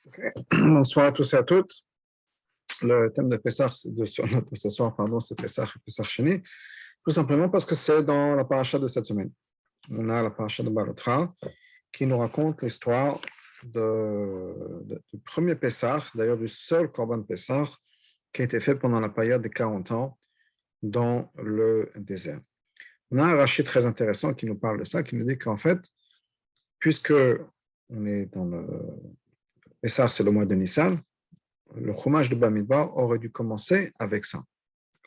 Okay. Bonsoir à tous et à toutes. Le thème de Pessah, de ce soir, pardon, c'est Pessah et Pessah Sheni, tout simplement parce que c'est dans la paracha de cette semaine. On a la paracha de Balotra qui nous raconte l'histoire du premier Pessah, d'ailleurs du seul Korban Pessah qui a été fait pendant la période des 40 ans dans le désert. On a un rachis très intéressant qui nous parle de ça, qui nous dit qu'en fait, puisque on est dans le Pessah, c'est le mois de Nissan, le Chumash de Bamidbar aurait dû commencer avec ça.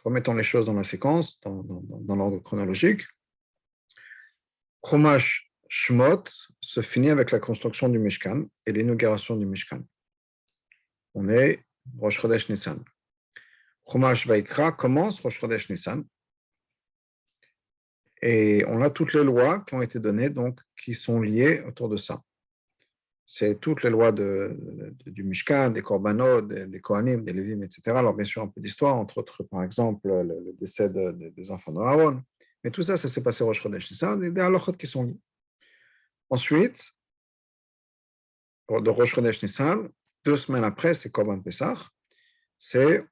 Remettons les choses dans la séquence, dans l'ordre chronologique. Chumash Shmot se finit avec la construction du Mishkan et l'inauguration du Mishkan. On est Rosh Chodesh Nissan. Chumash Vaikra commence Rosh Chodesh Nissan. Et on a toutes les lois qui ont été données, donc qui sont liées autour de ça. C'est toutes les lois du Mishkan, des Korbanot, des Kohanim, des Lévim, etc. Alors, bien sûr, un peu d'histoire, entre autres, par exemple, le décès des enfants d'Aaron. Mais tout ça, ça s'est passé au Rosh Chodesh Nissan, des halachot qui sont liés. Ensuite, de Rosh Chodesh Nissan, 2 semaines après, c'est Korban Pessah. C'est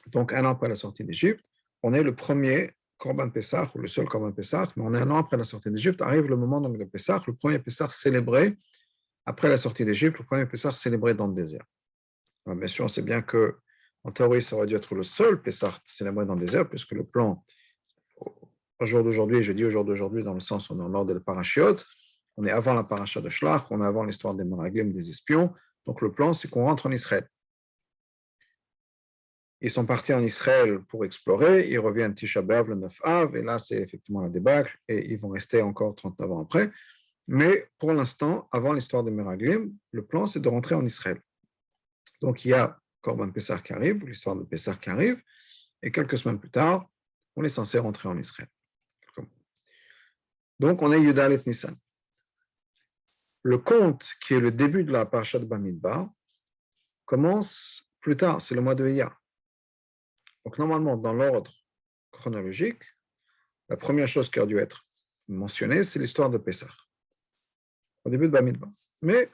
donc 1 an après la sortie d'Égypte. On est le premier Korban Pessah, ou le seul Korban Pessah, mais on est 1 an après la sortie d'Égypte. Arrive le moment donc, de Pessah, le premier Pessah célébré après la sortie d'Égypte, le premier Pessah célébré dans le désert. Alors, bien sûr, on sait bien qu'en théorie, ça aurait dû être le seul Pessah célébré dans le désert, puisque le plan, au jour d'aujourd'hui, je dis au jour d'aujourd'hui, dans le sens où on est en ordre de parashiot, on est avant la paracha de Shlach, on est avant l'histoire des Meraglim, des espions. Donc le plan, c'est qu'on rentre en Israël. Ils sont partis en Israël pour explorer, ils reviennent Tisha B'Av, le 9 Av, et là, c'est effectivement la débâcle, et ils vont rester encore 39 ans après. Mais pour l'instant, avant l'histoire des Meraglim, le plan, c'est de rentrer en Israël. Donc, il y a Korban Pessah qui arrive, l'histoire de Pessah qui arrive, et quelques semaines plus tard, on est censé rentrer en Israël. Donc, on est Yudalet Nissan. Le conte, qui est le début de la parasha de Bamidbar, commence plus tard, c'est le mois de Iyar. Donc, normalement, dans l'ordre chronologique, la première chose qui a dû être mentionnée, c'est l'histoire de Pessah, au début de Bamidbar. Mais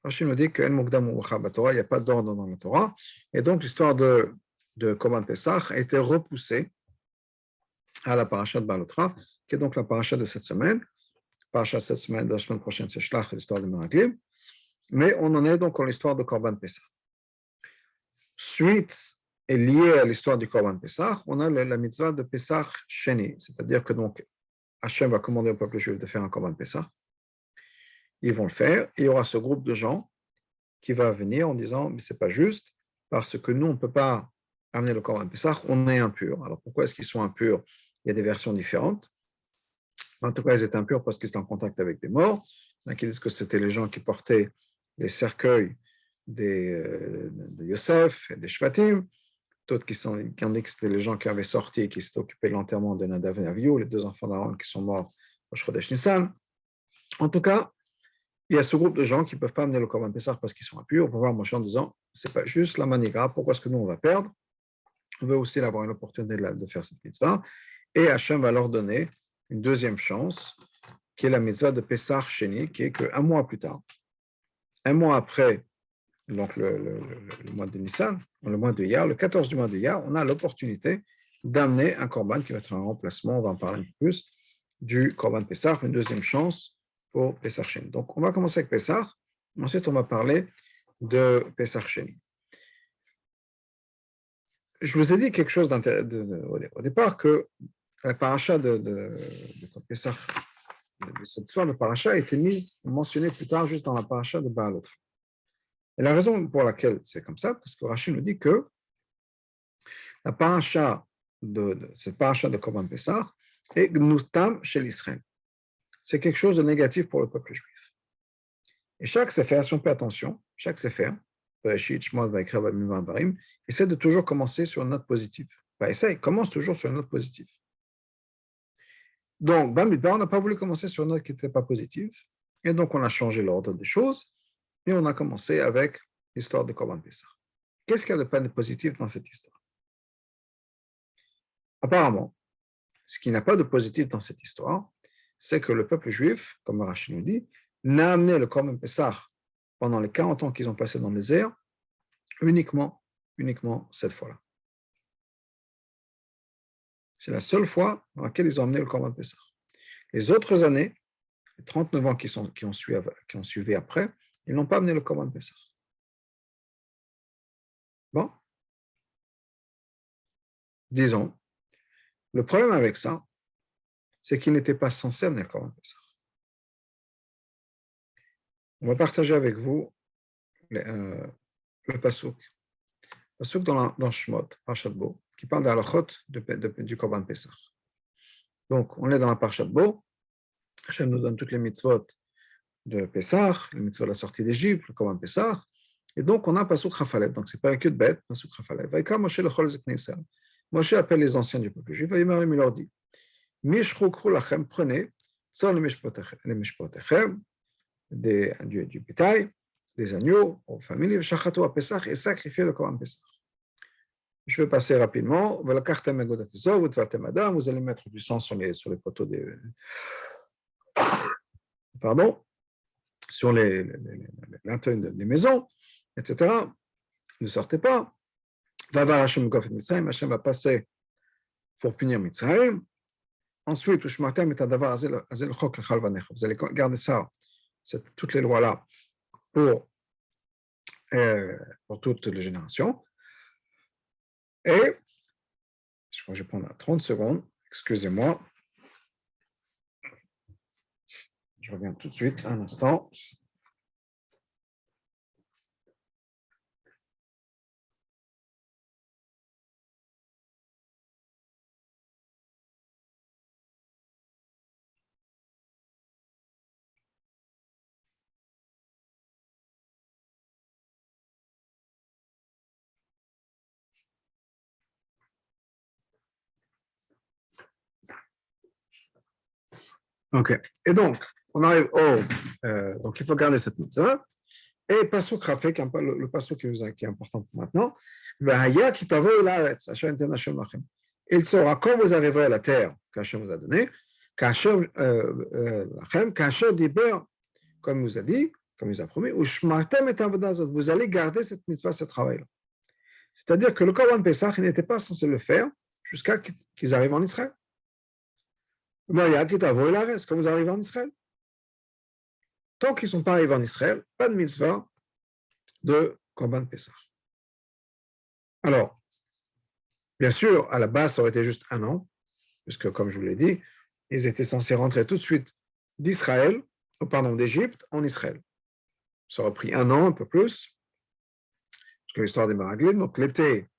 Rachid nous dit qu'il n'y a pas d'ordre dans la Torah, et donc l'histoire de Korban Pessah a été repoussée à la paracha de Balotra, qui est donc la paracha de cette semaine. Paracha de cette semaine, de la semaine prochaine, c'est Shlach, l'histoire de Meraglim. Mais on en est donc en l'histoire de Korban Pessah. Suite est liée à l'histoire du Korban Pessah, on a la mitzvah de Pessah Sheni, c'est-à-dire que donc Hachem va commander au peuple juif de faire un Korban Pessah. Ils vont le faire, et il y aura ce groupe de gens qui va venir en disant mais c'est pas juste, parce que nous, on ne peut pas amener le Korban Pessah, on est impur. Alors pourquoi est-ce qu'ils sont impurs? Il y a des versions différentes. En tout cas, ils étaient impurs parce qu'ils étaient en contact avec des morts. Il y en a qui disent que c'était les gens qui portaient les cercueils de Yosef et des Shvatim. D'autres qui ont dit que c'était les gens qui avaient sorti et qui s'étaient occupés de l'enterrement de Nadav et Avihu, les 2 enfants d'Aaron qui sont morts au Chodesh Nissan. En tout cas, il y a ce groupe de gens qui ne peuvent pas amener le Korban Pessah parce qu'ils sont impurs. On va voir Moshe en disant c'est pas juste la manigra, pourquoi est-ce que nous on va perdre? On veut aussi avoir une opportunité de faire cette mitzvah. Et Hachem va leur donner une deuxième chance, qui est la mitzvah de Pessah Sheni, qui est qu'un mois plus tard, un mois après donc le mois de Nissan, le mois de Iyar, le 14 du mois de Iyar, on a l'opportunité d'amener un Korban qui va être un remplacement, on va en parler un peu plus, du Korban Pessah, une deuxième chance pour Pessah Sheni. Donc on va commencer avec Pessah, ensuite on va parler de Pessah Sheni. Je vous ai dit quelque chose au départ, que la paracha de Pessah, cette histoire de paracha a été mentionnée plus tard juste dans la paracha de Baalot. Et la raison pour laquelle c'est comme ça, parce que Rachid nous dit que la paracha cette paracha de Korban Pessah est Gnutam chez l'Israël. C'est quelque chose de négatif pour le peuple juif. Et chaque sefer, si on fait attention, chaque sefer, essaie de toujours commencer sur une note positive. Commence toujours sur une note positive. Donc, Bamidbar n'a pas voulu commencer sur une note qui n'était pas positive, et donc on a changé l'ordre des choses, et on a commencé avec l'histoire de Korban Pessah. Qu'est-ce qu'il y a de pas de positif dans cette histoire? Apparemment, ce qui n'a pas de positif dans cette histoire, c'est que le peuple juif, comme Rachid nous dit, n'a amené le Korban Pessah pendant les 40 ans qu'ils ont passé dans le désert, uniquement cette fois-là. C'est la seule fois dans laquelle ils ont amené le Korban Pessah. Les autres années, les 39 ans qui ont suivi après, ils n'ont pas amené le Korban Pessah. Bon, disons, le problème avec ça, c'est qu'ils n'étaient pas censés amener le Korban Pessah. On va partager avec vous le Passouk. Le Passouk dans Shemot, Parashat Bo, qui parle de la halachot du Korban Pessah. Donc, on est dans la Parashat Bo. Hachem nous donne toutes les mitzvot de Pessah, les mitzvot de la sortie d'Égypte, le Korban Pessah. Et donc, on a Passouk Chafalet. Donc, ce n'est pas un queue de bête, Passouk Chafalet. Vaïka Moshe lechol zeknei Israël. Moshe appelle les anciens du peuple juif. Il leur dit Mishchukru lachem, prenez, tzor le mishpotechem, du bétail, des agneaux, aux familles, et sacrifier le Korban Pessah. Je vais passer rapidement. Vous allez mettre du sang sur les poteaux sur les linteaux des maisons, etc. Ne sortez pas. Hachem va passer pour punir Mitzrayim. Ensuite, vous allez garder ça, toutes les lois-là, pour toutes les générations. Et, je crois que je vais prendre 30 secondes, excusez-moi. Je reviens tout de suite, un instant. Ok. Et donc, on arrive donc, il faut garder cette mitzvah. Et Pasuk Rafek, le Pasuk qui est important pour maintenant, il sera quand vous arriverez à la terre qu'Hachem vous a donnée, qu'Hachem diber, comme il vous a dit, comme il vous a promis, vous allez garder cette mitzvah, ce travail-là. C'est-à-dire que le Korban Pessah, il n'était pas censé le faire jusqu'à qu'ils arrivent en Israël. Quand vous arrivez en Israël. Tant qu'ils ne sont pas arrivés en Israël, pas de mitzvah de Korban Pessah. Alors, bien sûr, à la base, ça aurait été juste un an, puisque, comme je vous l'ai dit, ils étaient censés rentrer tout de suite d'Égypte en Israël. Ça aurait pris un an, un peu plus, parce que l'histoire des Meraglim. Donc, l'été,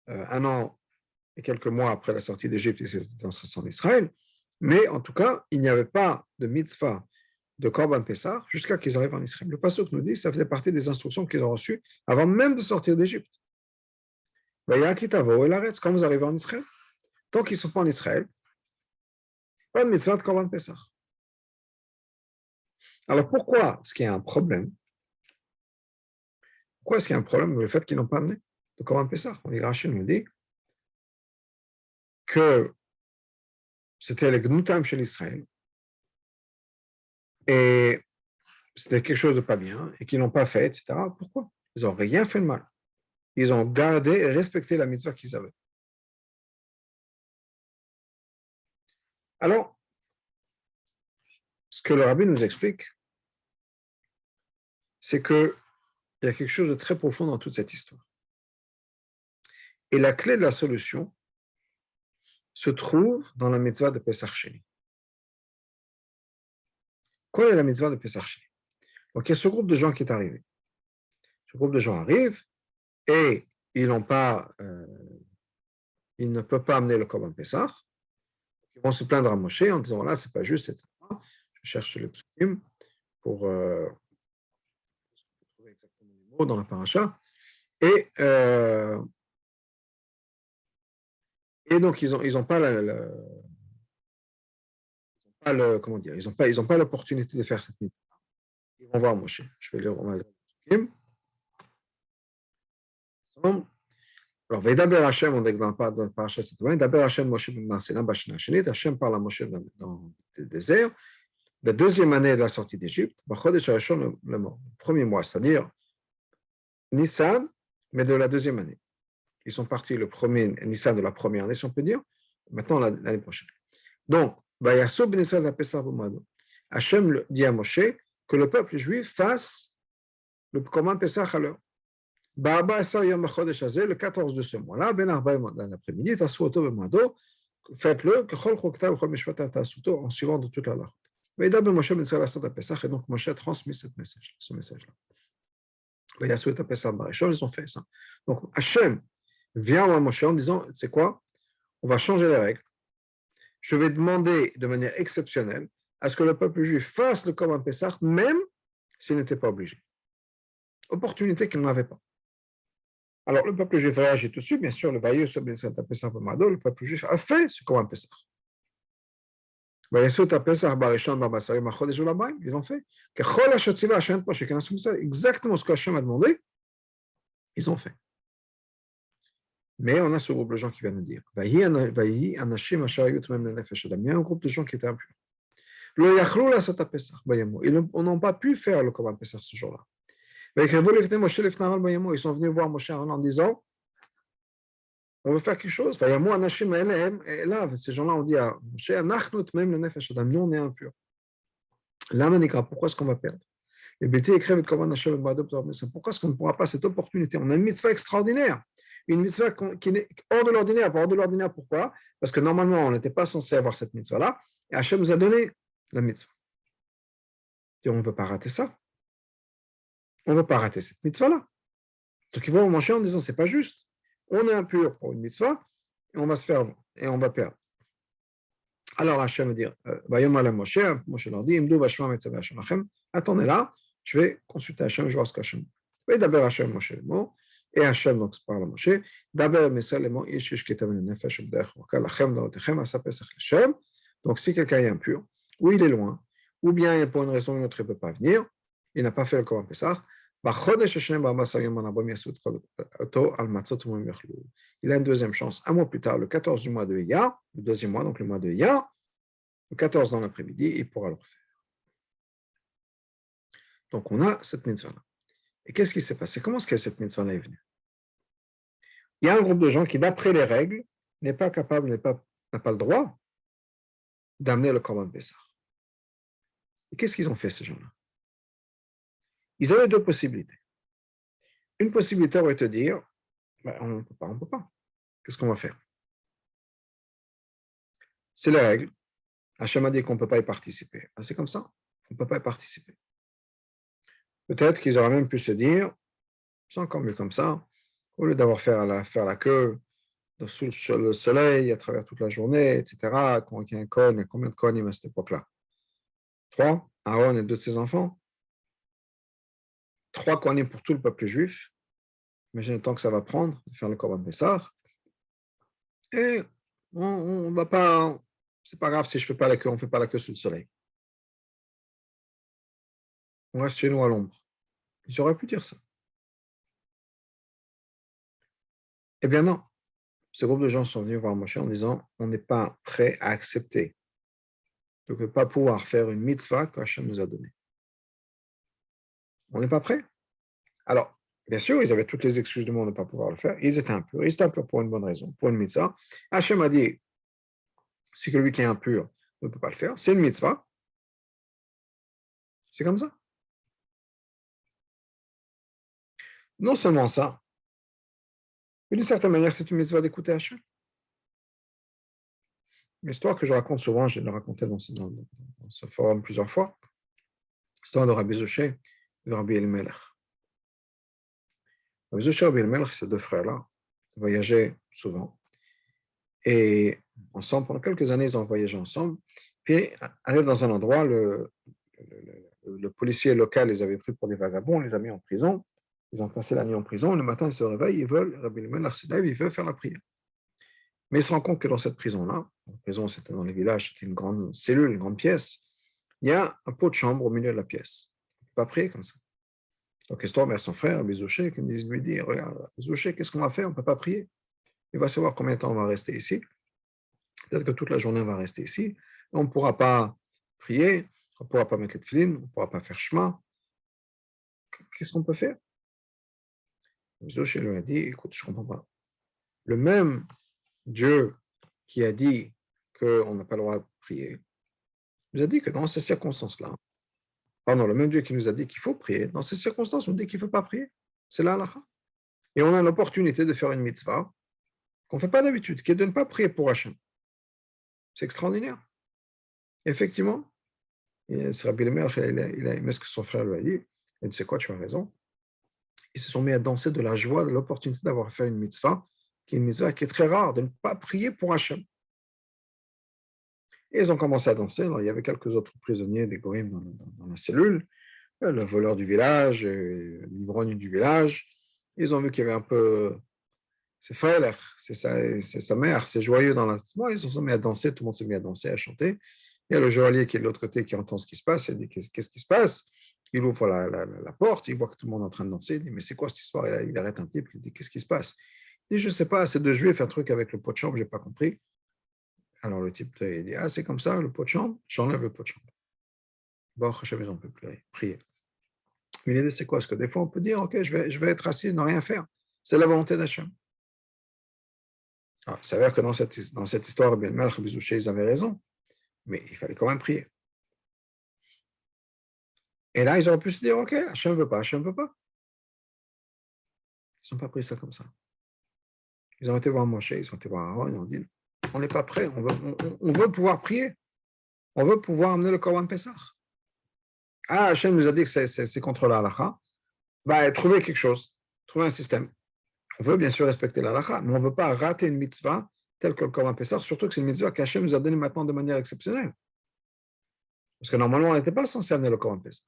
un an et quelques mois après la sortie d'Égypte, ils étaient en Israël. Mais en tout cas, il n'y avait pas de mitzvah de Korban Pessah jusqu'à qu'ils arrivent en Israël. Le Pasuk nous dit que ça faisait partie des instructions qu'ils ont reçues avant même de sortir d'Égypte. Quand vous arrivez en Israël, tant qu'ils ne sont pas en Israël, pas de mitzvah de Korban Pessah. Alors pourquoi est-ce qu'il y a un problème? Pourquoi est-ce qu'il y a un problème avec le fait qu'ils n'ont pas amené de Korban Pessah? Rachid nous dit que c'était les Gnutam chez l'Israël et c'était quelque chose de pas bien et qu'ils n'ont pas fait, etc. Pourquoi? Ils n'ont rien fait de mal. Ils ont gardé et respecté la mitzvah qu'ils avaient. Alors, ce que le rabbi nous explique, c'est qu'il y a quelque chose de très profond dans toute cette histoire. Et la clé de la solution se trouve dans la mitzvah de Pesach Sheni. Quelle est la mitzvah de Pesach Sheni? Donc, il y a ce groupe de gens qui est arrivé. Ce groupe de gens arrive et ils ne peuvent pas amener le Korban Pesach. Ils vont se plaindre à Moshe en disant, voilà, c'est pas juste, etc. Je cherche le psukim pour trouver exactement les mots dans la paracha. Et donc, ils n'ont pas ils n'ont pas l'opportunité de faire cette mitzvah. Ils vont voir Moshe. Je vais lire le psukim. Alors, Vedaber Hashem, on est dans la paracha cette fois. Vedaber Hashem Moshe ben Marsena Bashna Shenit. Hashem parle à Moshe dans le désert. la deuxième année de la sortie d'Égypte, le premier mois, c'est-à-dire Nissan, mais de la deuxième année. Ils sont partis le premier Nissan de la première année, si on peut dire, maintenant l'année prochaine. Donc, Hachem dit à Moshe que le peuple juif fasse le Korban Pesach à l'heure. Le 14 de ce mois-là, l'après-midi, faites-le, en suivant de toute la loi. Et donc Moshe a transmis ce message-là. Ils ont fait ça. Donc Hachem vient à Moshe en disant, c'est quoi? On va changer les règles. Je vais demander de manière exceptionnelle à ce que le peuple juif fasse le Korban Pesach, même s'il n'était pas obligé. Opportunité qu'il n'avait pas. Alors, le peuple juif réagit tout de suite, bien sûr, le peuple juif a fait ce Korban Pesach. Ils l'ont fait. Exactement ce que Hachem a demandé, ils ont fait. Mais on a ce groupe de gens qui vient nous dire, il y a un groupe de gens qui étaient impurs. Ils n'ont pas pu faire le Korban Pesach ce jour-là. Ils sont venus voir Moshe en disant, on veut faire quelque chose. Ces gens-là ont dit à Moshe, nous on est impurs. Pourquoi est-ce qu'on va perdre? Pourquoi est-ce qu'on ne pourra pas cette opportunité? On a une mitzvah extraordinaire. Une mitzvah qui est hors de l'ordinaire. Hors de l'ordinaire, pourquoi? Parce que normalement, on n'était pas censé avoir cette mitzvah-là. Et Hachem nous a donné la mitzvah. Et on ne veut pas rater ça. On ne veut pas rater cette mitzvah-là. Donc ils vont manger en disant, c'est pas juste. On est impur pour une mitzvah, et on va se faire, et on va perdre. Alors Hachem va dire, Moshe leur dit, attendez là, je vais consulter Hachem, je vais voir ce qu'Hachem dit. Et d'abord Hachem Moshe le mot, et Hachem donc parle à Moshe, d'abord Messal le mot, donc si quelqu'un est impur, ou il est loin, ou bien pour une raison ou une autre il ne peut pas venir, il n'a pas fait le Korban Pesach, il a une deuxième chance, un mois plus tard, le 14 du mois de Iyar, le deuxième mois, donc le mois de Iyar, le 14 dans l'après-midi, il pourra le refaire. Donc on a cette mitzvah-là. Et qu'est-ce qui s'est passé? Comment est-ce que cette mitzvah-là est venue? Il y a un groupe de gens qui, d'après les règles, n'est pas capable, n'a pas le droit d'amener le Korban Pesach. Et qu'est-ce qu'ils ont fait, ces gens-là? Ils avaient deux possibilités. Une possibilité aurait été de dire, on ne peut pas. Qu'est-ce qu'on va faire? C'est la règle. Hachem a dit qu'on ne peut pas y participer. C'est comme ça, on ne peut pas y participer. Peut-être qu'ils auraient même pu se dire, c'est encore mieux comme ça, au lieu d'avoir faire la queue sous le soleil, à travers toute la journée, etc., quand il y a un Kohen, combien de Kohanim à cette époque-là? 3, Aaron et 2 de ses enfants. 3 Kohanim pour tout le peuple juif. Imaginez le temps que ça va prendre de faire le Korban Pesach. Et on ne va pas, c'est pas grave si je ne fais pas la queue, on ne fait pas la queue sous le soleil. On reste chez nous à l'ombre. Ils auraient pu dire ça. Eh bien non. Ce groupe de gens sont venus voir Moshe en disant, on n'est pas prêt à accepter de ne pas pouvoir faire une mitzvah que Hachem nous a donnée. On n'est pas prêt. Alors, bien sûr, ils avaient toutes les excuses du monde de ne pas pouvoir le faire. Ils étaient impurs pour une bonne raison, pour une mitzvah. Hachem a dit, c'est que lui qui est impur ne peut pas le faire. C'est une mitzvah. C'est comme ça. Non seulement ça, mais d'une certaine manière, c'est une mitzvah d'écouter Hachem. L'histoire que je raconte souvent, je l'ai racontée dans ce forum plusieurs fois, l'histoire de Rabbi Zoché et de Rabbi Elimelech. Rabbi Zoché et Rabbi Elimelech, ces deux frères-là, voyageaient souvent. Et ensemble, pendant quelques années, ils ont voyagé ensemble. Puis, arrivent dans un endroit, le policier local les avait pris pour des vagabonds, les a mis en prison. Ils ont passé la nuit en prison. Le matin, ils se réveillent, Rabbi Elimelech se lève, il veut faire la prière. Mais il se rend compte que dans cette prison-là, la prison c'était dans les villages, c'était une grande cellule, une grande pièce, il y a un pot de chambre au milieu de la pièce. On ne peut pas prier comme ça. Donc il se tourne vers son frère, Bizouché, qui lui dit, regarde, Bizouché, qu'est-ce qu'on va faire? On ne peut pas prier. Il va savoir combien de temps on va rester ici. Peut-être que toute la journée on va rester ici. On ne pourra pas prier. On ne pourra pas mettre les tefilines, on ne pourra pas faire chemin. Qu'est-ce qu'on peut faire? Zosh lui a dit, écoute, je ne comprends pas. Le même Dieu qui a dit qu'on n'a pas le droit de prier, nous a dit que dans ces circonstances-là, pardon, le même Dieu qui nous a dit qu'il faut prier, dans ces circonstances, on dit qu'il ne faut pas prier. C'est la halakha. Et on a l'opportunité de faire une mitzvah qu'on ne fait pas d'habitude, qui est de ne pas prier pour Hachem. C'est extraordinaire. Effectivement, c'est Rabbi Lemer, il a aimé ce que son frère lui a dit. Il dit, c'est quoi, tu as raison. Ils se sont mis à danser de la joie, de l'opportunité d'avoir fait une mitzvah, qui est une mitzvah qui est très rare, de ne pas prier pour Hachem. Et ils ont commencé à danser. Alors, il y avait quelques autres prisonniers des goïms dans la cellule, le voleur du village, l'ivrogne du village. Ils ont vu qu'il y avait un peu... C'est frère, c'est sa mère, c'est joyeux dans la... Ils se sont mis à danser, tout le monde s'est mis à danser, à chanter. Il y a le joaillier qui est de l'autre côté qui entend ce qui se passe, il dit qu'est-ce qui se passe? Il ouvre la porte, il voit que tout le monde est en train de danser, il dit mais c'est quoi cette histoire? Il arrête un type, il dit qu'est-ce qui se passe? Il dit je ne sais pas, c'est deux juifs, un truc avec le pot de chambre, je n'ai pas compris. Alors le type il dit ah c'est comme ça, le pot de chambre, j'enlève le pot de chambre. Bon, Hachem, on peut prier. Mais l'idée c'est quoi? Parce que des fois on peut dire ok, je vais être assis, ne rien faire. C'est la volonté d'Hachem. Alors, il s'avère que dans cette histoire, bien mal, ils avaient raison, mais il fallait quand même prier. Et là, ils auraient pu se dire, OK, Hachem ne veut pas, Hachem ne veut pas. Ils n'ont pas pris ça comme ça. Ils ont été voir Moshe, ils ont été voir Aaron, ils ont dit, on n'est pas prêt, on veut pouvoir prier. On veut pouvoir amener le Korban Pessah. Ah, Hachem nous a dit que c'est contre la halakha. Bah, trouver quelque chose, trouver un système. On veut bien sûr respecter la halakha, mais on ne veut pas rater une mitzvah telle que le Korban Pessah, surtout que c'est une mitzvah qu'Hachem nous a donnée maintenant de manière exceptionnelle. Parce que normalement, on n'était pas censé amener le Korban Pessah.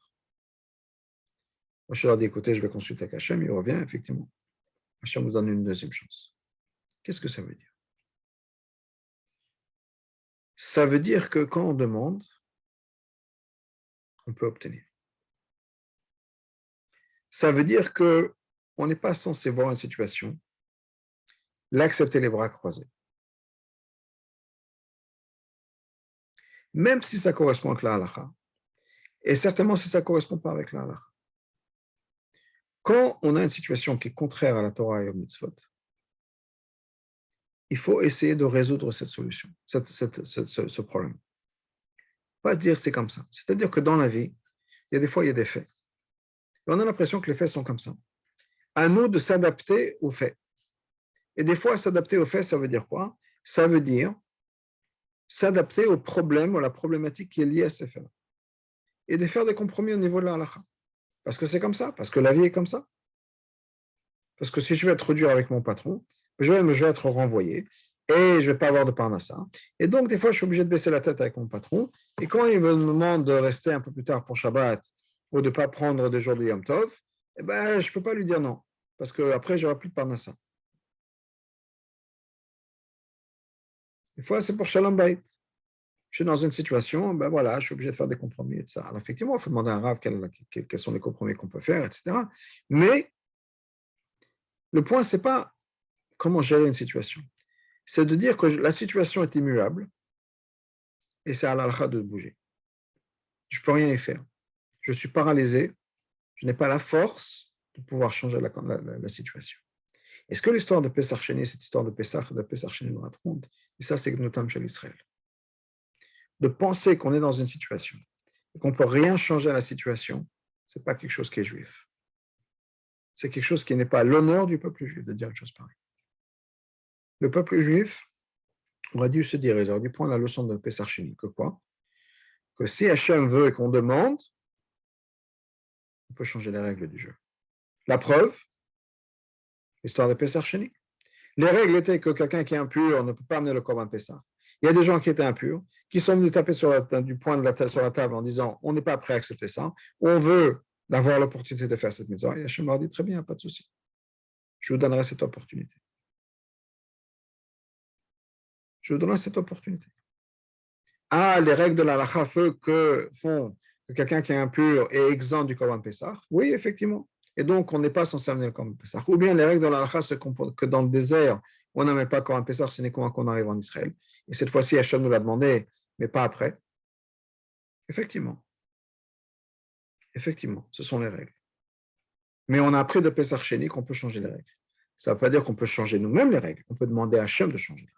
Moi, je leur dis, écoutez, je vais consulter avec Hachem, il revient, effectivement. Hachem nous donne une deuxième chance. Qu'est-ce que ça veut dire? Ça veut dire que quand on demande, on peut obtenir. Ça veut dire qu'on n'est pas censé voir une situation, l'accepter les bras croisés. Même si ça correspond avec la halakha, et certainement si ça ne correspond pas avec la halakha. Quand on a une situation qui est contraire à la Torah et au mitzvot, il faut essayer de résoudre cette solution, ce problème. Pas dire c'est comme ça. C'est-à-dire que dans la vie, il y a des fois, il y a des faits. Et on a l'impression que les faits sont comme ça. À nous de s'adapter aux faits. Et des fois, s'adapter aux faits, ça veut dire quoi? Ça veut dire s'adapter au problème, à la problématique qui est liée à ces faits-là. Et de faire des compromis au niveau de la halakha. Parce que c'est comme ça, parce que la vie est comme ça. Parce que si je vais être dur avec mon patron, je vais être renvoyé et je ne vais pas avoir de parnassa. Et donc, des fois, je suis obligé de baisser la tête avec mon patron. Et quand il me demande de rester un peu plus tard pour Shabbat ou de ne pas prendre des jours de Yom Tov, eh ben, je ne peux pas lui dire non. Parce qu'après, je n'aurai plus de parnassa. Des fois, c'est pour Shalom Bayit. Je suis dans une situation, ben voilà, je suis obligé de faire des compromis, etc. Alors, effectivement, il faut demander à un Rav quels sont les compromis qu'on peut faire, etc. Mais le point, ce n'est pas comment gérer une situation. C'est de dire que la situation est immuable et c'est à l'halakha de bouger. Je ne peux rien y faire. Je suis paralysé, je n'ai pas la force de pouvoir changer la situation. Est-ce que l'histoire de Pesach Sheni, cette histoire de Pesach Sheni nous raconte, et ça c'est notamment chez l'Israël, de penser qu'on est dans une situation et qu'on ne peut rien changer à la situation, ce n'est pas quelque chose qui est juif. C'est quelque chose qui n'est pas l'honneur du peuple juif de dire une chose pareille. Le peuple juif aurait dû se dire, ils auraient dû prendre la leçon de Pesach Sheni, que quoi? Que si Hachem veut et qu'on demande, on peut changer les règles du jeu. La preuve, l'histoire de Pesach Sheni. Les règles étaient que quelqu'un qui est impur ne peut pas amener le Korban Pesach. Il y a des gens qui étaient impurs, qui sont venus taper du poing sur la table en disant on n'est pas prêt à accepter ça, on veut avoir l'opportunité de faire cette mitzvah. Et Hachem leur dit très bien, pas de souci. Je vous donnerai cette opportunité. Je vous donnerai cette opportunité. Ah, les règles de la halakha font que quelqu'un qui est impur est exempt du Korban Pesach. Oui, effectivement. Et donc, on n'est pas censé amener le Korban Pesach. Ou bien les règles de la halakha se comportent que dans le désert, on n'amène pas le Korban Pesach, ce n'est qu'on arrive en Israël. Et cette fois-ci, Hachem nous l'a demandé, mais pas après. Effectivement. Effectivement, ce sont les règles. Mais on a appris de Pesach Sheni qu'on peut changer les règles. Ça ne veut pas dire qu'on peut changer nous-mêmes les règles. On peut demander à Hachem de changer.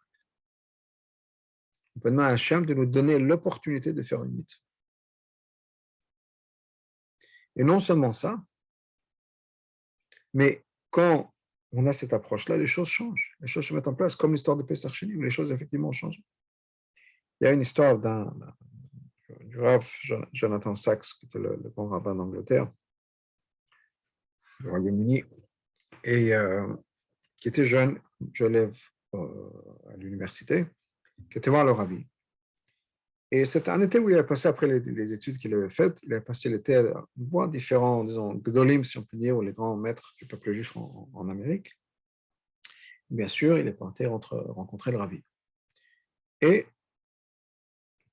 On peut demander à Hachem de nous donner l'opportunité de faire une mitzvah. Et non seulement ça, mais quand on a cette approche-là, les choses changent. Les choses se mettent en place, comme l'histoire de Pesach Sheni, où les choses effectivement ont changé. Il y a une histoire du Rav Jonathan Sachs, qui était le grand rabbin d'Angleterre, du Royaume-Uni, et qui était jeune élève à l'université, qui était voir le rabbi. Et c'était un été où il avait passé, après les études qu'il avait faites, il avait passé l'été à voir différents, disons, gdolim, si on peut dire, ou les grands maîtres du peuple juif en Amérique. Bien sûr, il est parti rencontrer le rabbi. Et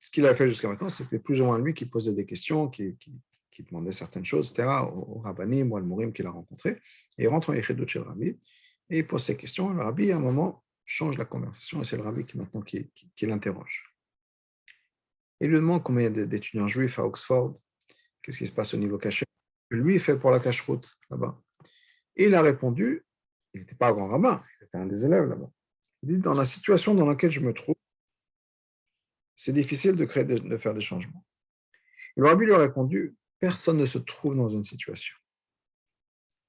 ce qu'il avait fait jusqu'à maintenant, c'était plus ou moins lui qui posait des questions, qui demandait certaines choses, etc., au rabbanim ou al mourim qu'il a rencontré. Et il rentre en Yechidut chez le rabbi, et il pose ses questions. Le rabbi, à un moment, change la conversation, et c'est le rabbi qui maintenant qui l'interroge. Il lui demande combien il y a d'étudiants juifs à Oxford, qu'est-ce qui se passe au niveau caché. Lui, il fait pour la cache-route là-bas. Et il a répondu, il n'était pas un grand rabbin, il était un des élèves là-bas. Il dit, dans la situation dans laquelle je me trouve, c'est difficile de faire des changements. Et le rabbi lui a répondu, personne ne se trouve dans une situation.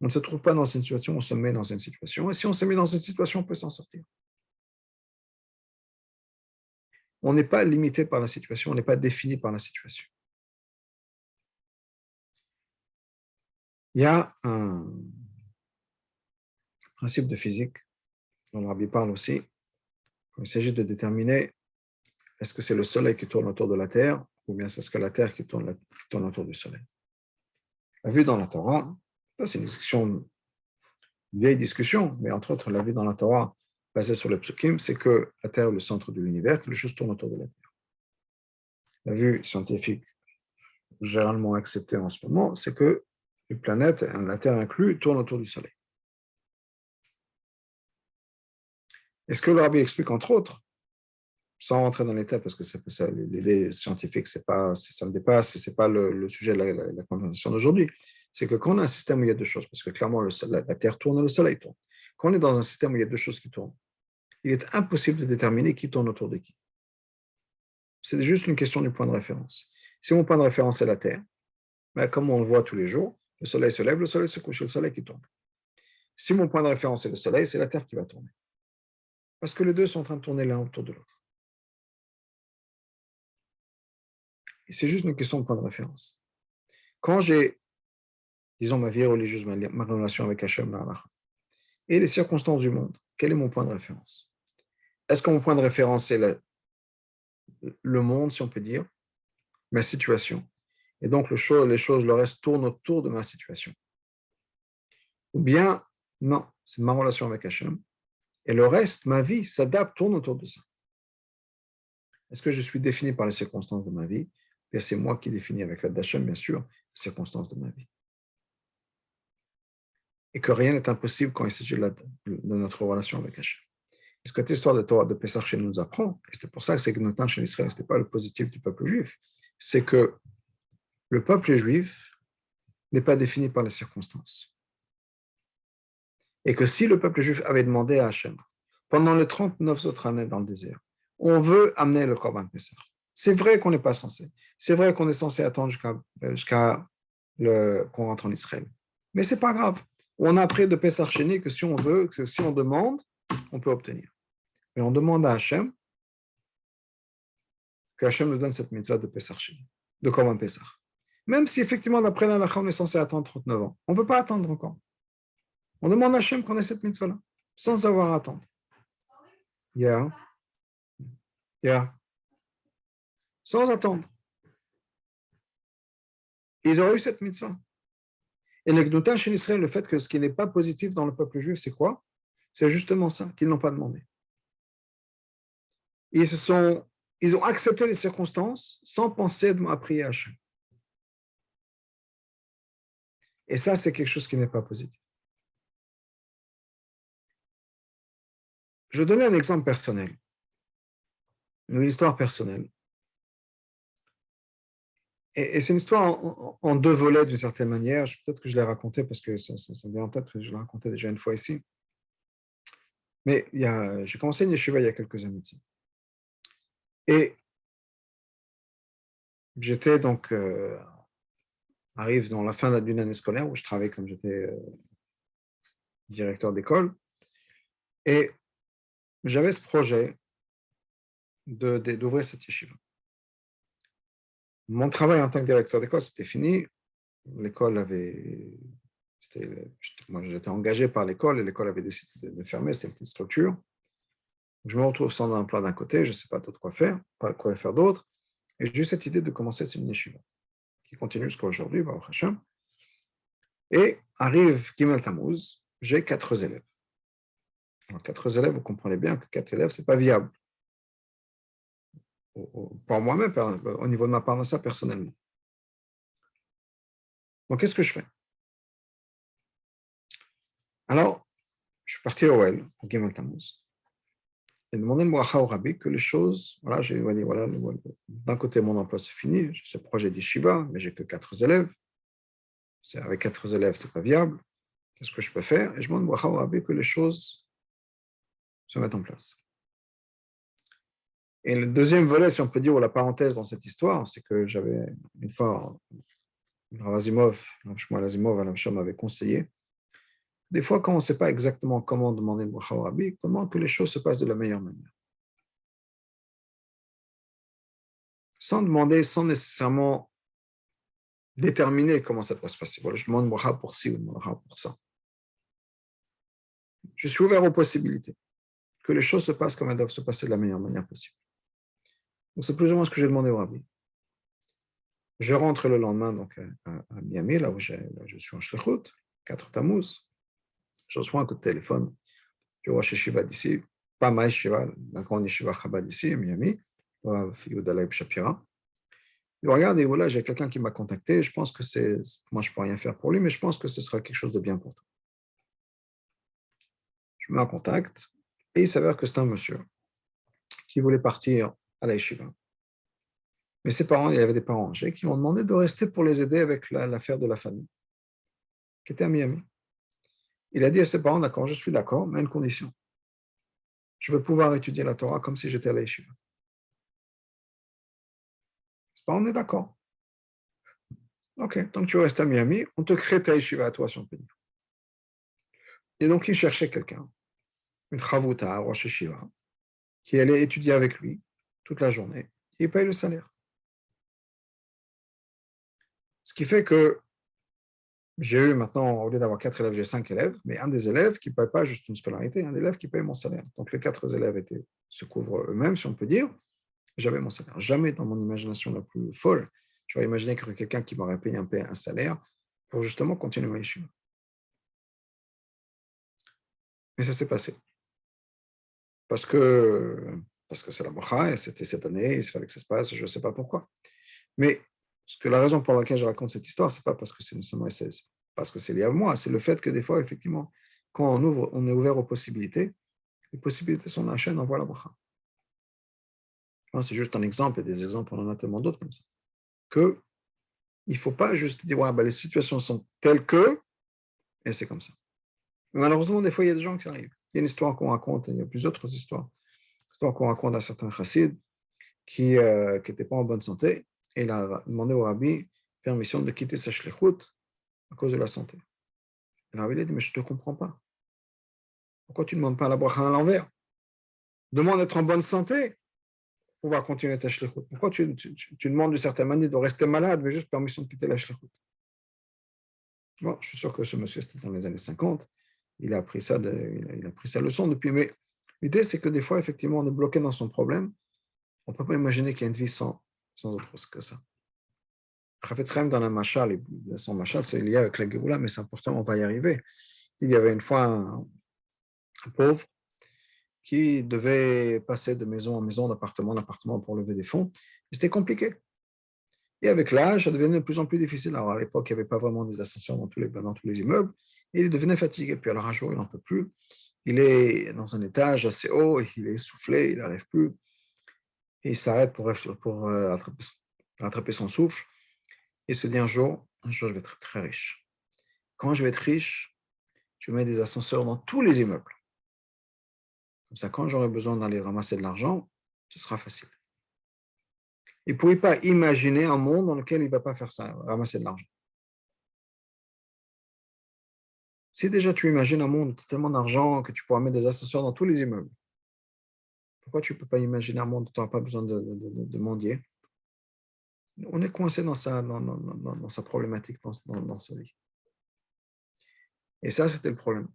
On ne se trouve pas dans une situation, on se met dans une situation. Et si on se met dans une situation, on peut s'en sortir. On n'est pas limité par la situation, on n'est pas défini par la situation. Il y a un principe de physique dont le rabbi parle aussi. Il s'agit de déterminer est-ce que c'est le soleil qui tourne autour de la Terre ou bien c'est la Terre qui tourne autour du soleil. La vue dans la Torah, c'est une vieille discussion, mais entre autres, la vue dans la Torah basée sur le psukim, c'est que la Terre est le centre de l'univers, que les choses tournent autour de la Terre. La vue scientifique généralement acceptée en ce moment, c'est que les planètes, la Terre inclus, tournent autour du soleil. Et ce que le rabbi explique, entre autres, sans rentrer dans les détails, parce que l'idée scientifique, ça me dépasse, et ce n'est pas le sujet de la conversation d'aujourd'hui, c'est que quand on a un système où il y a deux choses, parce que clairement la Terre tourne et le Soleil tourne, quand on est dans un système où il y a deux choses qui tournent, il est impossible de déterminer qui tourne autour de qui. C'est juste une question du point de référence. Si mon point de référence est la Terre, ben, comme on le voit tous les jours, le Soleil se lève, le Soleil se couche, le Soleil qui tourne. Si mon point de référence est le Soleil, c'est la Terre qui va tourner. Parce que les deux sont en train de tourner l'un autour de l'autre. Et c'est juste une question de point de référence. Quand j'ai, disons, ma vie religieuse, ma relation avec Hachem, et les circonstances du monde, quel est mon point de référence? Est-ce que mon point de référence est le monde, si on peut dire, ma situation? Et donc, le reste tourne autour de ma situation. Ou bien, non, c'est ma relation avec Hachem. Et le reste, ma vie, s'adapte, tourne autour de ça. Est-ce que je suis défini par les circonstances de ma vie? Et c'est moi qui définis avec l'aide d'Hachem, bien sûr, les circonstances de ma vie. Et que rien n'est impossible quand il s'agit de notre relation avec Hachem. Et ce que cette histoire de Torah de Pesach Sheni nous apprend, et c'est pour ça que c'est que notre chez Israël, ce n'était pas le positif du peuple juif, c'est que le peuple juif n'est pas défini par les circonstances. Et que si le peuple juif avait demandé à Hachem, pendant les 39 autres années dans le désert, on veut amener le Korban Pesach. C'est vrai qu'on n'est pas censé. C'est vrai qu'on est censé attendre jusqu'à qu'on rentre en Israël. Mais ce n'est pas grave. On a appris de Pesach Sheni que si on veut, que si on demande, on peut obtenir. Mais on demande à Hachem que Hachem nous donne cette mitzvah de Pesach Sheni, de Korban Pesach. Même si effectivement, d'après l'Halakha, on est censé attendre 39 ans. On ne veut pas attendre encore. On demande à Hachem qu'on ait cette mitzvah-là, sans avoir à attendre. Yeah. Sans attendre. Ils auraient eu cette mitzvah. Et le Gnuta chez Israël, le fait que ce qui n'est pas positif dans le peuple juif, c'est quoi? C'est justement ça, qu'ils n'ont pas demandé. Ils ont accepté les circonstances sans penser à prier à Hachem. Et ça, c'est quelque chose qui n'est pas positif. Je vais donner un exemple personnel, une histoire personnelle. Et c'est une histoire en deux volets d'une certaine manière. Peut-être que je l'ai raconté parce que ça me vient en tête, que je l'ai raconté déjà une fois ici. Mais j'ai commencé une yeshiva il y a quelques années de ça. Et j'étais donc, arrive dans la fin d'une année scolaire où je travaillais comme j'étais directeur d'école. Et j'avais ce projet d'ouvrir cette yeshiva. Mon travail en tant que directeur d'école, c'était fini. L'école avait. Moi, j'étais engagé par l'école et l'école avait décidé de fermer cette petite structure. Je me retrouve sans emploi d'un côté, je ne sais pas d'autre quoi faire, pas quoi faire d'autre. Et j'ai eu cette idée de commencer cette yeshiva, qui continue jusqu'à aujourd'hui, Baruch Hashem. Et arrive Gimel Tammuz, j'ai 4 élèves. Alors, 4 élèves, vous comprenez bien que 4 élèves, ce n'est pas viable. Pour moi-même, au niveau de ma part de ça, personnellement. Donc, qu'est-ce que je fais? Alors, je suis parti à OL, au Gimel Tammuz. J'ai demandé au Rabbi que les choses, voilà, j'ai dit, voilà, d'un côté, mon emploi, c'est fini, j'ai ce projet d'Yeshiva, mais j'ai que 4 élèves. Avec 4 élèves, c'est pas viable. Qu'est-ce que je peux faire? Et je demande au Rabbi que les choses se mettent en place. Et le deuxième volet, si on peut dire, ou la parenthèse dans cette histoire, c'est que j'avais, une fois, Rav Asimov, Shmuel Asimov, Alain Shom m'avait conseillé, des fois, quand on ne sait pas exactement comment demander le bracha au Rabbi, comment que les choses se passent de la meilleure manière. Sans demander, sans nécessairement déterminer comment ça doit se passer. Voilà, je demande bracha pour ci ou bracha pour ça. Je suis ouvert aux possibilités, que les choses se passent comme elles doivent se passer de la meilleure manière possible. Donc, c'est plus ou moins ce que j'ai demandé au Rabbi. Je rentre le lendemain donc, à Miami, là où je suis en Shlichut, 4 Tammuz. Je reçois un coup de téléphone du Rosh Yeshiva d'ici, pas ma Yeshiva, la grande Yeshiva Chabad d'ici, à Miami, Yehuda Shapira. Il regarde et voilà, j'ai quelqu'un qui m'a contacté. Je pense que moi, je ne peux rien faire pour lui, mais je pense que ce sera quelque chose de bien pour toi. Je me mets en contact et il s'avère que c'est un monsieur qui voulait partir à la Yeshiva. Mais ses parents, il y avait des parents âgés qui m'ont demandé de rester pour les aider avec l'affaire de la famille, qui était à Miami. Il a dit à ses parents, d'accord, je suis d'accord, mais à une condition. Je veux pouvoir étudier la Torah comme si j'étais à la Yeshiva. Ses parents, on est d'accord. Ok, donc tu restes à Miami, on te crée ta Yeshiva à toi, si on peut dire. Et donc, il cherchait quelqu'un, une Chavouta, Rosh Yeshiva, qui allait étudier avec lui toute la journée, et il paye le salaire. Ce qui fait que j'ai eu maintenant, au lieu d'avoir 4 élèves, j'ai 5 élèves, mais un des élèves qui ne paye pas juste une scolarité, un élève qui paye mon salaire. Donc les 4 élèves se couvrent eux-mêmes, si on peut dire. J'avais mon salaire. Jamais dans mon imagination la plus folle, j'aurais imaginé qu'il y aurait quelqu'un qui m'aurait payé un salaire pour justement continuer ma yeshiva. Mais ça s'est passé. Parce que c'est la bracha, et c'était cette année, il fallait que ça se passe, je ne sais pas pourquoi. Mais la raison pour laquelle je raconte cette histoire, ce n'est pas parce que c'est nécessairement parce que c'est lié à moi, c'est le fait que des fois, effectivement, quand on est ouvert aux possibilités, les possibilités sont la chaîne, on voit la bracha. C'est juste un exemple, et des exemples, on en a tellement d'autres comme ça. Que il ne faut pas juste dire, ouais, ben, les situations sont telles que, et c'est comme ça. Mais malheureusement, des fois, il y a des gens qui arrivent. Il y a une histoire qu'on raconte, il y a plusieurs autres histoires. L'histoire qu'on raconte d'un certain chassid qui n'était pas en bonne santé, et il a demandé au rabbi permission de quitter sa shlichut à cause de la santé. Et le rabbi a dit, mais je ne te comprends pas. Pourquoi tu ne demandes pas la bracha à l'envers? Demande d'être en bonne santé pour pouvoir continuer ta shlichut. Pourquoi tu demandes d'une certaine manière de rester malade, mais juste permission de quitter la shlichut? Bon, je suis sûr que ce monsieur, c'était dans les années 50. Il a pris sa leçon depuis. Mais l'idée, c'est que des fois, effectivement, on est bloqué dans son problème. On ne peut pas imaginer qu'il y a une vie sans autre chose que ça. Chafetz Chaim, dans la machal, son machal, c'est lié avec la Géoula, mais c'est important, on va y arriver. Il y avait une fois un pauvre qui devait passer de maison en maison, d'appartement en appartement pour lever des fonds. C'était compliqué. Et avec l'âge, ça devenait de plus en plus difficile. Alors, à l'époque, il n'y avait pas vraiment des ascenseurs dans tous les immeubles. Et il devenait fatigué. Puis alors, un jour, il n'en peut plus. Il est dans un étage assez haut, et il est essoufflé, il n'arrive plus. Et il s'arrête pour attraper son souffle. et se dit un jour, je vais être très riche. Quand je vais être riche, je mets des ascenseurs dans tous les immeubles. Comme ça, quand j'aurai besoin d'aller ramasser de l'argent, ce sera facile. Il ne pouvait pas imaginer un monde dans lequel il ne va pas faire ça, ramasser de l'argent. Si déjà tu imagines un monde où tu as tellement d'argent que tu pourras mettre des ascenseurs dans tous les immeubles, pourquoi tu ne peux pas imaginer un monde où tu n'auras pas besoin de mendier? On est coincé dans sa problématique, dans sa vie. Et ça, c'était le problème.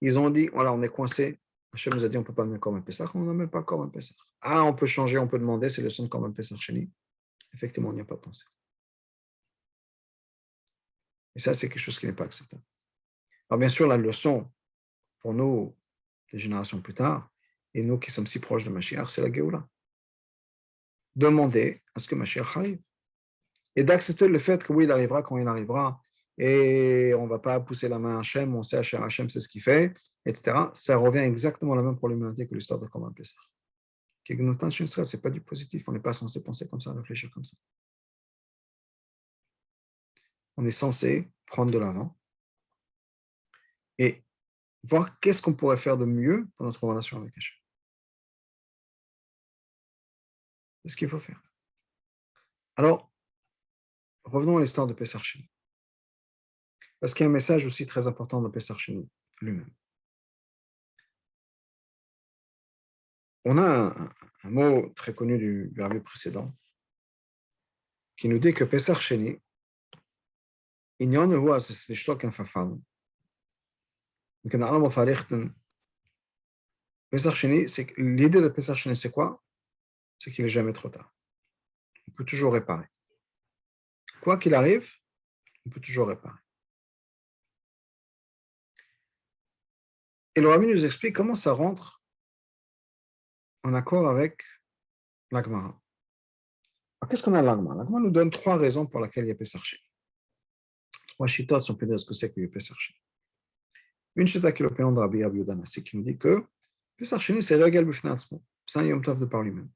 Ils ont dit, voilà, on est coincé. Hachem nous a dit, on ne peut pas venir comme un Pessah, on n'a même pas comme un Pessah. Ah, on peut changer, on peut demander, c'est le son comme un Pessah chez nous. Effectivement, on n'y a pas pensé. Et ça, c'est quelque chose qui n'est pas acceptable. Alors, bien sûr, la leçon, pour nous, des générations plus tard, et nous qui sommes si proches de Mashiach, c'est la Géoula. Demander à ce que Mashiach arrive. Et d'accepter le fait que oui, il arrivera quand il arrivera, et on ne va pas pousser la main à Hachem, on sait Hachem c'est ce qu'il fait, etc. Ça revient exactement à la même problématique que l'histoire de Korban Pessah. Ce n'est pas du positif, on n'est pas censé penser comme ça, réfléchir comme ça. On est censé prendre de l'avant et voir qu'est-ce qu'on pourrait faire de mieux pour notre relation avec Hachem. C'est ce qu'il faut faire. Alors, revenons à l'histoire de Pessah Sheni. Parce qu'il y a un message aussi très important de Pessah Sheni lui-même. On a un mot très connu du rabbi précédent qui nous dit que Pessah Sheni, Inyan Hu Asishtok Fafan. Pessah Sheni, l'idée de Pessah Sheni, c'est quoi? C'est qu'il n'est jamais trop tard. On peut toujours réparer. Quoi qu'il arrive, on peut toujours réparer. Et le rabbi nous explique comment ça rentre en accord avec la Gemara. Alors, qu'est-ce qu'on a à la Gemara? La Gemara nous donne 3 raisons pour lesquelles il y a Pessah Sheni. 3 chitotes, si on peut dire ce que c'est qu'il y a Pessah Sheni. Une chita qui est l'opinion de Rabbi Yehuda Hanassi qui nous dit que Pessah Sheni, c'est Regel B'fnei Atzmo. C'est un Yom Tov de par lui-même.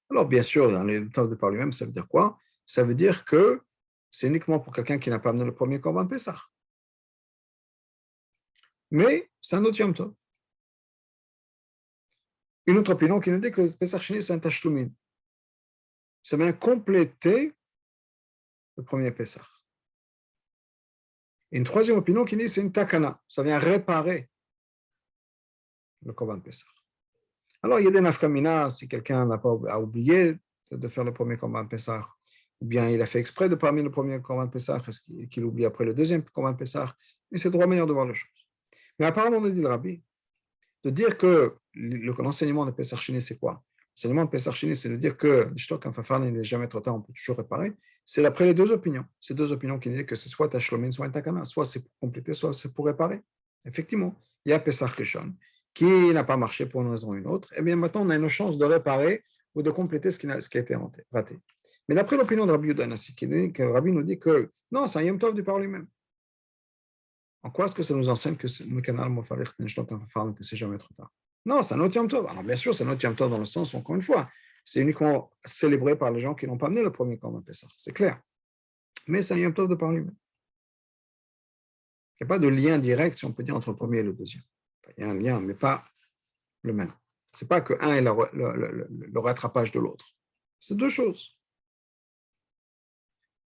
Alors, bien sûr, le Yom Tov de par lui-même, ça veut dire quoi? Ça veut dire que c'est uniquement pour quelqu'un qui n'a pas amené le premier Korban Pessah. Mais c'est un autre Yom Tov. Une autre opinion qui nous dit que Pessah Sheni, c'est un Tashlumin. Ça vient compléter le premier Pessah. Et une troisième opinion qui dit que c'est une Takana. Ça vient réparer le Korban Pessah. Alors, il y a des nafkamina, si quelqu'un a oublié de faire le premier Korban Pessah, ou bien il a fait exprès de ne pas amener le premier Korban Pessah, est-ce qu'il oublie après le deuxième Korban Pessah? Mais c'est trois manières de voir les choses. Mais apparemment, on dit le Rabbi, de dire que l'enseignement de Pessah Sheni, c'est quoi? L'enseignement de Pessah Sheni, c'est de dire que l'ishtok un fafar n'est jamais trop tard, on peut toujours réparer. C'est d'après les deux opinions. Ces deux opinions qui disent que c'est soit tashlomin, soit un takana, soit c'est pour compléter, soit c'est pour réparer. Effectivement, il y a Pessah Rishon qui n'a pas marché pour une raison ou une autre. Et bien maintenant, on a une chance de réparer ou de compléter ce qui a été raté. Mais d'après l'opinion de Rabbi Yehuda Hanassi, que Rabbi nous dit que non, c'est un Yom Tov du par lui-même. En quoi est-ce que ça nous enseigne que le canal Mofarich que c'est jamais trop tard? Non, c'est un autre Yom Tov. Alors bien sûr, c'est un autre Yom Tov dans le sens, encore une fois, c'est uniquement célébré par les gens qui n'ont pas amené le premier Korban Pessah, c'est clair. Mais c'est un Yom Tov de par lui-même. Il n'y a pas de lien direct, si on peut dire, entre le premier et le deuxième. Enfin, il y a un lien, mais pas le même. Ce n'est pas que un est le rattrapage de l'autre. C'est deux choses.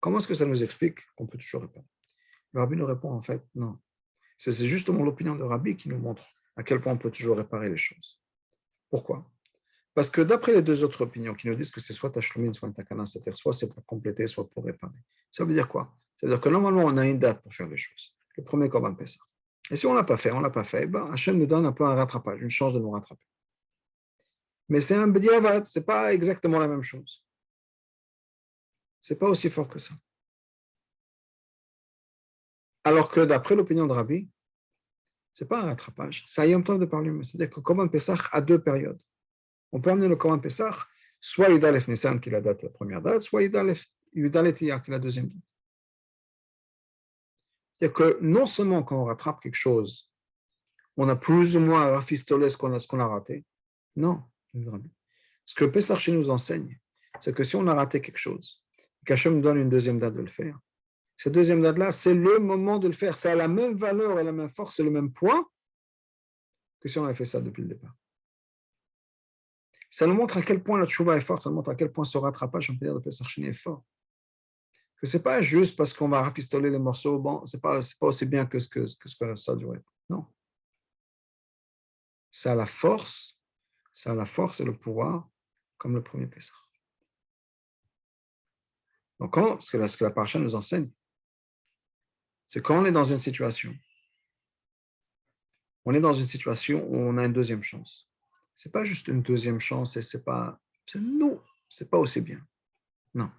Comment est-ce que ça nous explique qu'on peut toujours répondre? Le Rabbi nous répond en fait, non. C'est justement l'opinion de Rabbi qui nous montre à quel point on peut toujours réparer les choses. Pourquoi? Parce que d'après les deux autres opinions qui nous disent que c'est soit tashlumin, soit un takana, c'est-à-dire soit c'est pour compléter, soit pour réparer. Ça veut dire quoi? C'est-à-dire que normalement, on a une date pour faire les choses. Le premier Korban Pessah. Et si on ne l'a pas fait, ben, Hachem nous donne un peu un rattrapage, une chance de nous rattraper. Mais c'est un b'diavad, ce n'est pas exactement la même chose. Ce n'est pas aussi fort que ça. Alors que d'après l'opinion de Rabbi, ce n'est pas un rattrapage, c'est un Yom Tov de par lui-même. C'est-à-dire que le Korban Pessah a deux périodes. On peut amener le Korban Pessah, soit Yudalef Nissan qui est la première date, soit Yudalef Iyar qui est la deuxième date. C'est-à-dire que non seulement quand on rattrape quelque chose, on a plus ou moins rafistolé ce qu'on a raté. Non. Ce que Pessah nous enseigne, c'est que si on a raté quelque chose, qu'Hachem nous donne une deuxième date de le faire. Cette deuxième date-là, c'est le moment de le faire. Ça a la même valeur et la même force et le même poids que si on avait fait ça depuis le départ. Ça nous montre à quel point la tchouva est forte, ça nous montre à quel point ce rattrapage, on peut dire, de Pesach Sheni est fort. Que ce n'est pas juste parce qu'on va rafistoler les morceaux, bon, ce n'est pas aussi bien que ce que ça doit être. Non. Ça a la force et le pouvoir comme le premier Pesach. Donc, ce que la paracha nous enseigne, c'est quand on est dans une situation, où on a une deuxième chance. Ce n'est pas juste une deuxième chance et c'est pas aussi bien. Non.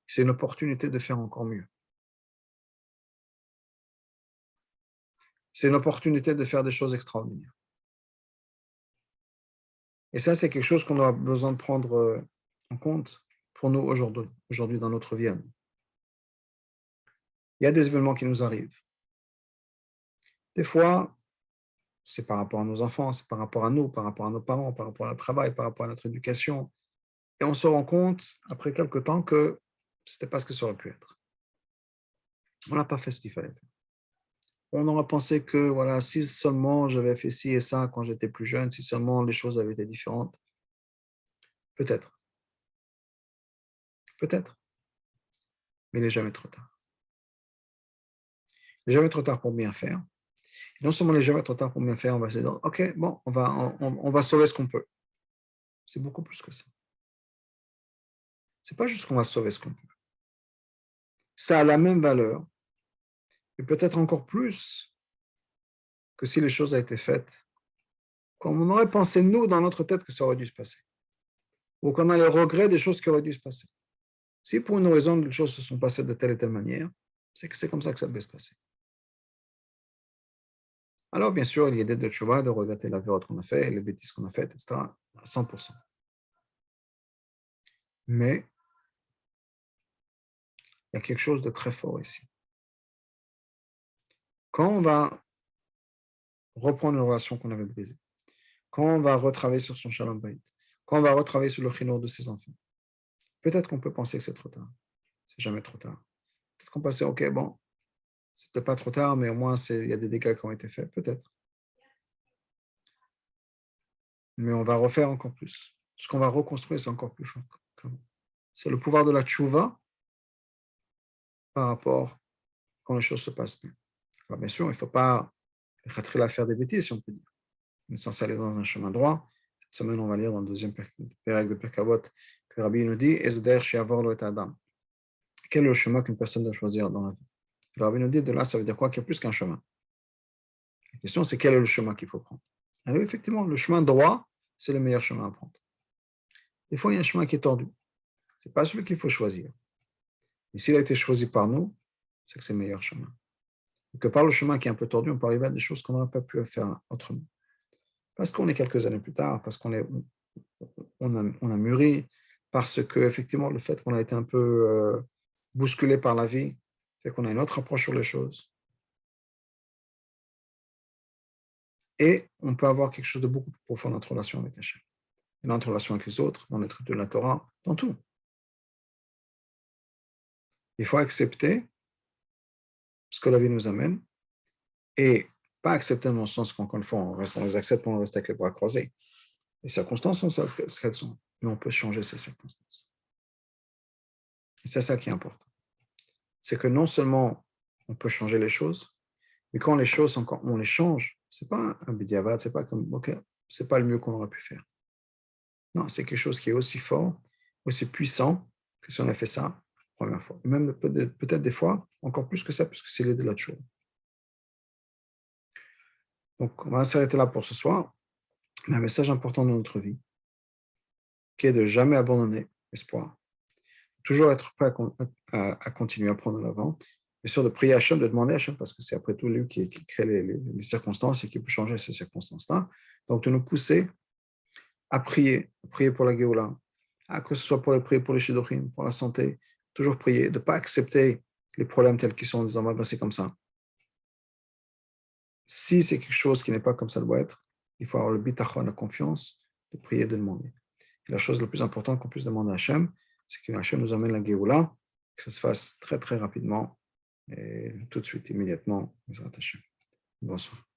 C'est une opportunité de faire encore mieux. C'est une opportunité de faire des choses extraordinaires. Et ça, c'est quelque chose qu'on a besoin de prendre en compte pour nous aujourd'hui dans notre vie. Il y a des événements qui nous arrivent. Des fois, c'est par rapport à nos enfants, c'est par rapport à nous, par rapport à nos parents, par rapport à notre travail, par rapport à notre éducation. Et on se rend compte, après quelques temps, que ce n'était pas ce que ça aurait pu être. On n'a pas fait ce qu'il fallait faire. On aura pensé que, voilà, si seulement j'avais fait ci et ça quand j'étais plus jeune, si seulement les choses avaient été différentes, peut-être. Peut-être. Mais il n'est jamais trop tard. Il n'est jamais trop tard pour bien faire. Et non seulement il n'est jamais trop tard pour bien faire, on va se dire, OK, bon, on va sauver ce qu'on peut. C'est beaucoup plus que ça. Ce n'est pas juste qu'on va sauver ce qu'on peut. Ça a la même valeur, et peut-être encore plus que si les choses avaient été faites comme on aurait pensé, nous, dans notre tête, que ça aurait dû se passer. Ou qu'on a les regrets des choses qui auraient dû se passer. Si pour une raison, les choses se sont passées de telle et telle manière, c'est que c'est comme ça que ça devait se passer. Alors, bien sûr, il y a des tchouva, de regretter la vérité qu'on a fait, les bêtises qu'on a faites, etc., à 100%. Mais il y a quelque chose de très fort ici. Quand on va reprendre une relation qu'on avait brisée, quand on va retravailler sur son shalom bayit, quand on va retravailler sur le chinour de ses enfants, peut-être qu'on peut penser que c'est trop tard. C'est jamais trop tard. Peut-être qu'on pense, OK, bon, c'était pas trop tard, mais au moins, il y a des dégâts qui ont été faits, peut-être. Mais on va refaire encore plus. Ce qu'on va reconstruire, c'est encore plus fort. C'est le pouvoir de la tchouva par rapport quand les choses se passent bien. Alors, bien sûr, il ne faut pas faire des bêtises, si on peut dire. On est censé aller dans un chemin droit. Cette semaine, on va lire dans le deuxième pérec de Perkavot que Rabbi nous dit Esder she'avor lo et Adam. Quel est le chemin qu'une personne doit choisir dans la vie? Le Rabbi nous dit de là, ça veut dire quoi? Qu'il y a plus qu'un chemin. La question, c'est quel est le chemin qu'il faut prendre? Alors, effectivement, le chemin droit, c'est le meilleur chemin à prendre. Des fois, il y a un chemin qui est tordu. Ce n'est pas celui qu'il faut choisir. Et s'il a été choisi par nous, c'est que c'est le meilleur chemin. Et que par le chemin qui est un peu tordu, on peut arriver à des choses qu'on n'aurait pas pu faire autrement. Parce qu'on est quelques années plus tard, parce qu'on a mûri, parce que effectivement le fait qu'on a été un peu bousculé par la vie, fait qu'on a une autre approche sur les choses. Et on peut avoir quelque chose de beaucoup plus profond dans notre relation avec Hachem, dans notre relation avec les autres, dans notre de la Torah, dans tout. Il faut accepter ce que la vie nous amène et pas accepter dans le sens qu'encore une fois, on les accepte, on reste avec les bras croisés. Les circonstances sont ce qu'elles sont, mais on peut changer ces circonstances. Et c'est ça qui est important. C'est que non seulement on peut changer les choses, mais quand les choses, on les change, ce n'est pas un bidiavad, ce n'est pas comme, OK, ce n'est pas le mieux qu'on aurait pu faire. Non, c'est quelque chose qui est aussi fort, aussi puissant que si on a fait ça la première fois. Et même peut-être des fois, encore plus que ça, puisque c'est l'aide de la chose. Donc, on va s'arrêter là pour ce soir. Mais un message important dans notre vie, qui est de jamais abandonner l'espoir. Toujours être prêt à continuer à prendre l'avant. Bien sûr, de prier à Hachem, de demander à Hachem, parce que c'est après tout lui qui crée les circonstances et qui peut changer ces circonstances-là. Donc, de nous pousser à prier pour la Géoula, que ce soit pour prier pour les Shidduchim, pour la santé, toujours prier, de ne pas accepter les problèmes tels qu'ils sont en disant, bah, c'est comme ça. Si c'est quelque chose qui n'est pas comme ça doit être, il faut avoir le bitachon, la confiance, de prier, de demander. Et la chose la plus importante qu'on puisse demander à Hachem, c'est que Hachem nous emmène la Géoula, que ça se fasse très, très rapidement, et tout de suite, immédiatement, Bezrat Hachem. Bonsoir.